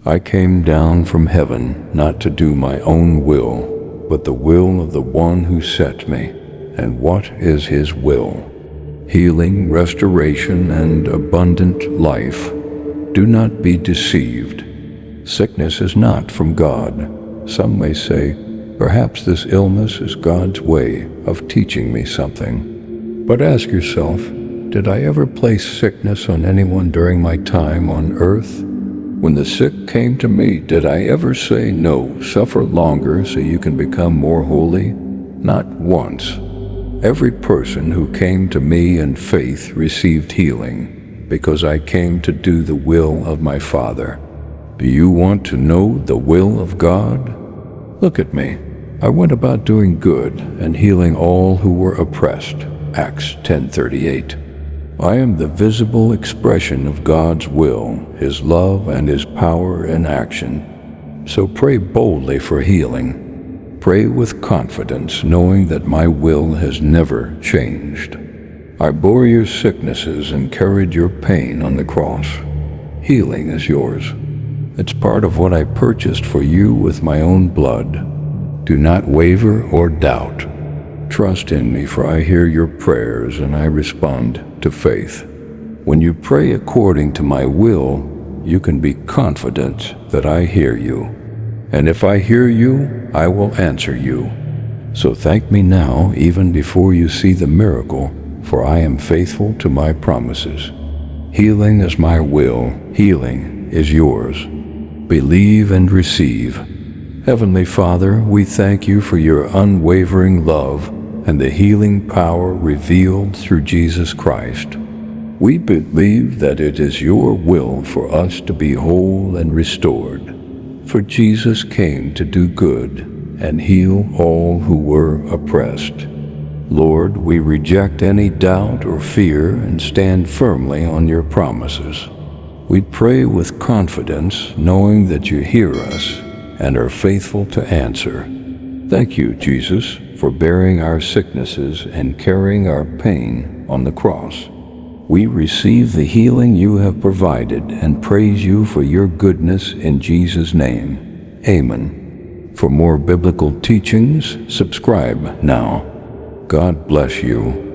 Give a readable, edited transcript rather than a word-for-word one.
I came down from heaven not to do my own will, but the will of the one who sent me. And what is his will? Healing, restoration, and abundant life. Do not be deceived. Sickness is not from God. Some may say, perhaps this illness is God's way of teaching me something. But ask yourself, did I ever place sickness on anyone during my time on earth? When the sick came to me, did I ever say, no, suffer longer so you can become more holy? Not once. Every person who came to me in faith received healing, because I came to do the will of my Father. Do you want to know the will of God? Look at me. I went about doing good and healing all who were oppressed. Acts 10:38. I am the visible expression of God's will, His love, and His power in action. So pray boldly for healing. Pray with confidence, knowing that my will has never changed. I bore your sicknesses and carried your pain on the cross. Healing is yours. It's part of what I purchased for you with my own blood. Do not waver or doubt. Trust in me, for I hear your prayers and I respond to faith. When you pray according to my will, you can be confident that I hear you. And if I hear you, I will answer you. So thank me now, even before you see the miracle, for I am faithful to my promises. Healing is my will. Healing is yours. Believe and receive. Heavenly Father, we thank you for your unwavering love and the healing power revealed through Jesus Christ. We believe that it is your will for us to be whole and restored. For Jesus came to do good and heal all who were oppressed. Lord, we reject any doubt or fear and stand firmly on your promises. We pray with confidence, knowing that you hear us and are faithful to answer. Thank you, Jesus, for bearing our sicknesses and carrying our pain on the cross. We receive the healing you have provided and praise you for your goodness in Jesus' name. Amen. For more biblical teachings, subscribe now. God bless you.